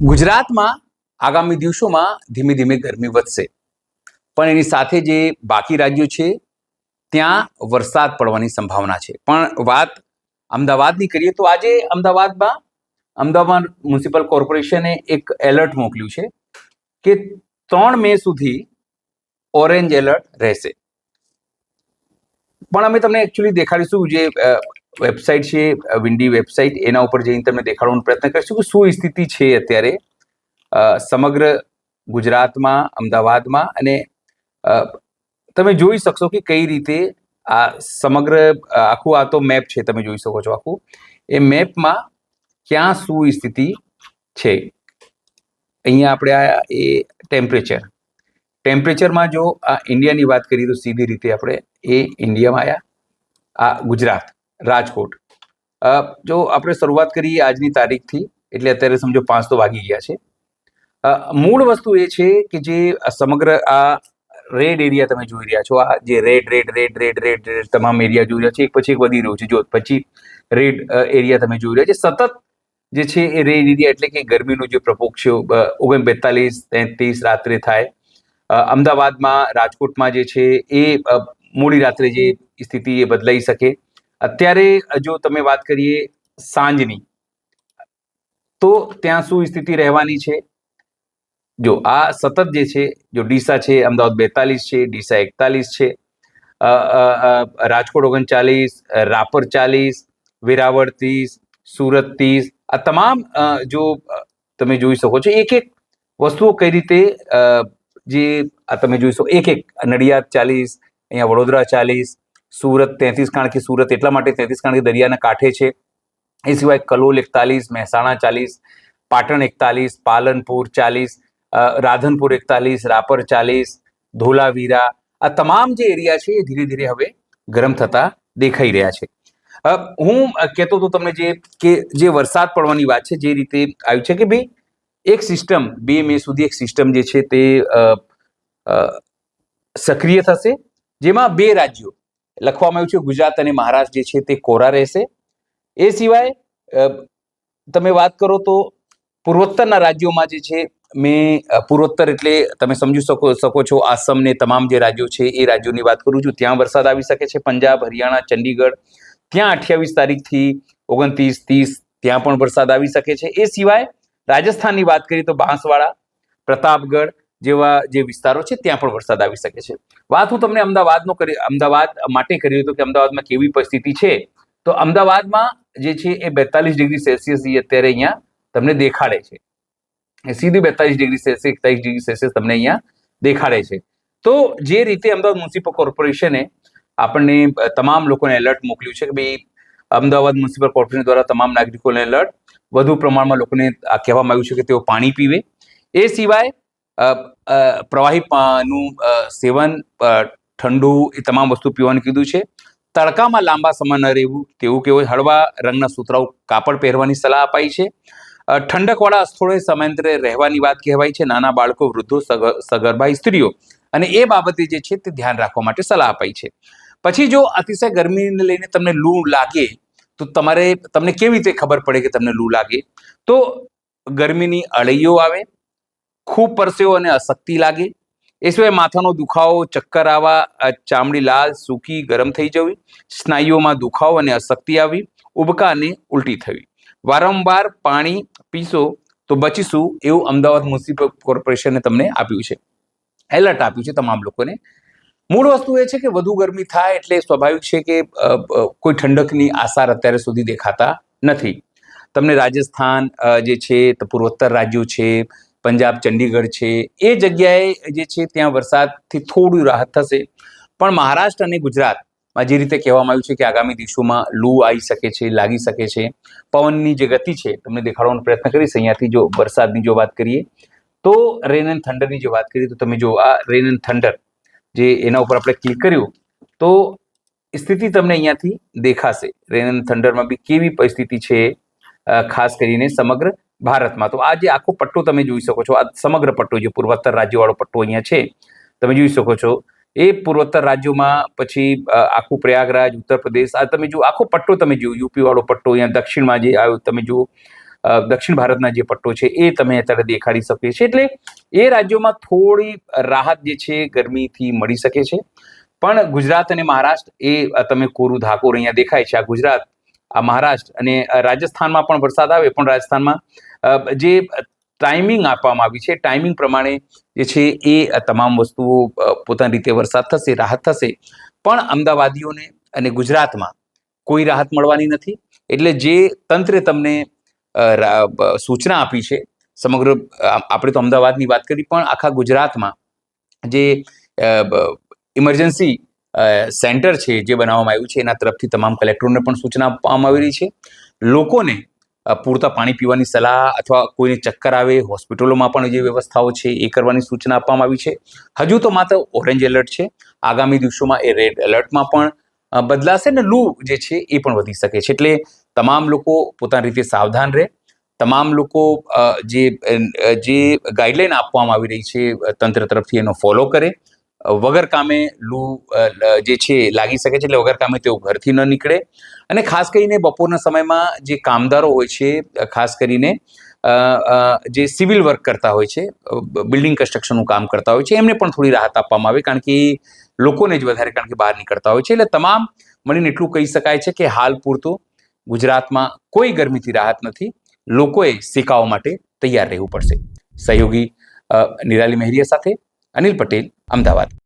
ગુજરાતમાં આગામી દિવસોમાં ધીમે ધીમે ગરમી વધશે, પણ એની સાથે જે બાકી રાજ્યો છે ત્યાં વરસાદ પડવાની સંભાવના છે. પણ વાત અમદાવાદની કરીએ તો આજે અમદાવાદ મ્યુનિસિપલ કોર્પોરેશને એક એલર્ટ મોકલ્યું છે કે 3 મે સુધી ઓરેન્જ એલર્ટ રહેશે. પણ અમે તમને એકચ્યુઅલી દેખાડીશું, જે વેબસાઇટ છે વિન્ડી વેબસાઇટ, એના ઉપર જઈને તમને દેખાડવાનો પ્રયત્ન કરીશું કે શું સ્થિતિ છે અત્યારે સમગ્ર ગુજરાતમાં, અમદાવાદમાં. અને તમે જોઈ શકશો કે કઈ રીતે આ સમગ્ર આખું આ તો મેપ છે, તમે જોઈ શકો છો આખું. એ મેપમાં ક્યાં શું સ્થિતિ છે. અહીંયા આપણે આ એ ટેમ્પરેચરમાં જો આ ઇન્ડિયાની વાત કરીએ તો સીધી રીતે આપણે એ ઇન્ડિયામાં આવ્યા. આ ગુજરાત, રાજકોટ. જો આપણે શરૂઆત કરીએ આજની તારીખથી, એટલે અત્યારે સમજો 5 તો વાગી ગયા છે. મૂળ વસ્તુ એ છે કે જે સમગ્ર આ રેડ એરિયા તમે જોઈ રહ્યા છો, આ જે રેડ તમામ એરિયા જોઈ રહ્યા છે, એક પછી એક વધી રહ્યું છે. જો પછી રેડ એરિયા તમે જોઈ રહ્યા છે, સતત જે છે એ રેડ એરિયા, એટલે કે ગરમીનો જે પ્રકોપ છે 42, 33 રાત્રે થાય. અમદાવાદમાં, રાજકોટમાં જે છે એ મોડી રાત્રે જે સ્થિતિ એ બદલાઈ શકે. અત્યારે જો તમે વાત કરીએ સાંજની, તો ત્યાં શું સ્થિતિ રહેવાની છે. જો આ સતત જે છે, જો ડીસા છે, અમદાવાદ 42 છે, ડીસા 41 છે, રાજકોટ 39, રાપર 40, વેરાવળ 30, સુરત 30. આ તમામ જો તમે જોઈ શકો છો એક એક વસ્તુઓ કઈ રીતે જે આ તમે જોઈ શકો, એક નડિયાદ 40, અહીંયા વડોદરા 40, સુરત 33, કારણ કે સુરત એટલા માટે 33 કારણ કે દરિયાના કાંઠે છે. એ સિવાય કલોલ 41, મહેસાણા 40, પાટણ 41, પાલનપુર 40, રાધનપુર 41, રાપર 40, ધોલાવીરા. આ તમામ જે એરિયા છે એ ધીરે ધીરે હવે ગરમ થતા દેખાઈ રહ્યા છે. હું કહેતો હતો તમને જે વરસાદ પડવાની વાત છે, જે રીતે આવ્યું છે કે ભાઈ એક સિસ્ટમ 2 મે સુધી એક સિસ્ટમ જે છે તે સક્રિય થશે, જેમાં 2 રાજ્યો લખવામાં આવ્યું છે, ગુજરાત અને મહારાષ્ટ્ર જે છે તે કોરા રહેશે. એ સિવાય તમે વાત કરો તો પૂર્વોત્તરના રાજ્યોમાં જે છે, મેં પૂર્વોત્તર એટલે તમે સમજી શકો છો આસામ ને તમામ જે રાજ્યો છે એ રાજ્યોની વાત કરું છું, ત્યાં વરસાદ આવી શકે છે. પંજાબ, હરિયાણા, ચંડીગઢ, ત્યાં 28 તારીખથી 29, 30 ત્યાં પણ વરસાદ આવી શકે છે. એ સિવાય રાજસ્થાનની વાત કરીએ તો બાંસવાડા, પ્રતાપગઢ જેવા જે વિસ્તારો છે ત્યાં પણ વરસાદ આવી શકે છે. વાત હું તમને અમદાવાદ માટે કરી તો કે અમદાવાદમાં કેવી પરિસ્થિતિ છે, તો અમદાવાદમાં જે છે એ 42 ડિગ્રી સેલ્સિયસ અત્યારે અહીંયા તમને દેખાડે છે. સીધી 42 ડિગ્રી સેલ્સિયસ, 41 ડિગ્રી સેલ્સિયસ તમને અહીંયા દેખાડે છે. તો જે રીતે અમદાવાદ મ્યુનિસિપલ કોર્પોરેશને આપણને તમામ લોકોને એલર્ટ મોકલ્યું છે કે ભાઈ અમદાવાદ મ્યુનિસિપલ કોર્પોરેશન દ્વારા તમામ નાગરિકોને એલર્ટ, વધુ પ્રમાણમાં લોકોને આ કહેવામાં આવ્યું છે કે તેઓ પાણી પીવે. એ સિવાય પ્રવાહીનું સેવન, ઠંડુ, એ તમામ વસ્તુ પીવાનું કીધું છે. તડકામાં લાંબા સમય ન રહેવું તેવું કહેવાય. હળવા રંગના સુતરાઉ કાપડ પહેરવાની સલાહ અપાઈ છે. ઠંડકવાળા સ્થળોએ સમયાંતરે રહેવાની વાત કહેવાય છે. નાના બાળકો, વૃદ્ધો, સગર્ભા સ્ત્રીઓ અને એ બાબતે જે છે તે ધ્યાન રાખવા માટે સલાહ અપાઈ છે. પછી જો અતિશય ગરમીને લઈને તમને લૂ લાગે તો તમને કેવી રીતે ખબર પડે કે તમને લૂ લાગે, તો ગરમીની અળૈયો આવે, ખૂબ પરસેવો અને અશક્તિ લાગે. એ સિવાય માથાનો દુખાવો, ચક્કર આવવા, ચામડી લાલ, સૂકી, ગરમ થઈ જવી, સ્નાયુઓમાં દુખાવો અને અશક્તિ આવી, ઉબકા અને ઉલટી થવી. વારંવાર પાણી પીશો તો બચીશું, એવું અમદાવાદ મ્યુનિસિપલ કોર્પોરેશને તમને આપ્યું છે, એલર્ટ આપ્યું છે તમામ લોકોને. મૂળ વસ્તુ એ છે કે વધુ ગરમી થાય એટલે સ્વાભાવિક છે કે કોઈ ઠંડકની આસાર અત્યારે સુધી દેખાતા નથી. તમને રાજસ્થાન જે છે, પૂર્વોત્તર રાજ્યો છે, પંજાબ, ચંડીગઢ છે, એ જગ્યાએ જે છે ત્યાં વરસાદથી થોડું રાહત થશે. પણ મહારાષ્ટ્ર અને ગુજરાતમાં જે રીતે કહેવામાં આવ્યું છે કે આગામી દિવસોમાં લૂ આવી શકે છે, લાગી શકે છે. પવનની જે ગતિ છે તમને દેખાડવાનો પ્રયત્ન કરીશ. અહીંયાથી જો વરસાદની જો વાત કરીએ તો રેન એન્ડ થંડરની જે વાત કરીએ તો તમે જો આ રેન એન્ડ થંડર જે એના ઉપર આપણે ક્લિક કર્યું તો સ્થિતિ તમને અહીંયાથી દેખાશે. રેન એન્ડ થંડરમાં બી કેવી પરિસ્થિતિ છે, ખાસ કરીને સમગ્ર ભારતમાં. તો આ જે આખો પટ્ટો તમે જોઈ શકો છો, આ સમગ્ર પટ્ટો જે પૂર્વોત્તર રાજ્યવાળો પટ્ટો અહીંયા છે તમે જોઈ શકો છો. એ પૂર્વોત્તર રાજ્યોમાં પછી આખું પ્રયાગરાજ, ઉત્તર પ્રદેશ, આ તમે જુઓ આખો પટ્ટો તમે જુઓ, યુપી વાળો પટ્ટો, અહીંયા દક્ષિણમાં જે આવ્યો તમે જુઓ, દક્ષિણ ભારતના જે પટ્ટો છે એ તમે અત્યારે દેખાડી શકે છે. એટલે એ રાજ્યોમાં થોડી રાહત જે છે ગરમીથી મળી શકે છે. પણ ગુજરાત અને મહારાષ્ટ્ર એ તમે કોરું ધાકોર અહીંયા દેખાય છે. આ ગુજરાત, આ મહારાષ્ટ્ર અને રાજસ્થાનમાં પણ વરસાદ આવે, પણ રાજસ્થાનમાં જે ટાઈમિંગ આપવામાં આવી છે, ટાઈમિંગ પ્રમાણે જે છે એ તમામ વસ્તુઓ પોતાની રીતે વરસાદ થશે, રાહત થશે. પણ અમદાવાદીઓને અને ગુજરાતમાં કોઈ રાહત મળવાની નથી. એટલે જે તંત્રે તમને સૂચના આપી છે, સમગ્ર આપણે તો અમદાવાદની વાત કરી, પણ આખા ગુજરાતમાં જે ઇમરજન્સી સેન્ટર છે જે બનાવવામાં આવ્યું છે, એના તરફથી તમામ કલેક્ટરોને પણ સૂચના આપવામાં આવી રહી છે. લોકોને પૂરતા પાણી પીવાની સલાહ, અથવા કોઈને ચક્કર આવે, હોસ્પિટલોમાં પણ જે વ્યવસ્થાઓ છે એ કરવાની સૂચના આપવામાં આવી છે. હજુ તો માત્ર ઓરેન્જ એલર્ટ છે. આગામી દિવસોમાં એ રેડ એલર્ટમાં પણ બદલાશે ને લૂ જે છે એ પણ વધી શકે છે. એટલે તમામ લોકો પોતાની રીતે સાવધાન રહે. તમામ લોકો જે ગાઈડલાઈન આપવામાં આવી રહી છે તંત્ર તરફથી એનો ફોલો કરે. વગર કામે લૂ જે છે લાગી શકે છે, એટલે વગર કામે તેઓ ઘરથી ન નીકળે. અને ખાસ કરીને બપોરના સમયમાં જે કામદારો હોય છે, ખાસ કરીને જે સિવિલ વર્ક કરતા હોય છે, બિલ્ડિંગ કન્સ્ટ્રક્શનનું કામ કરતા હોય છે, એમને પણ થોડી રાહત આપવામાં આવે, કારણ કે લોકોને જ વધારે, કારણ કે બહાર નીકળતા હોય છે. એટલે તમામ મળીને એટલું કહી શકાય છે કે હાલ પૂરતું ગુજરાતમાં કોઈ ગરમીથી રાહત નથી. લોકોએ શેકાવા માટે તૈયાર રહેવું પડશે. સહયોગી નિરાલી મહેરિયા સાથે અનિલ પટેલ, અમદાવાદ.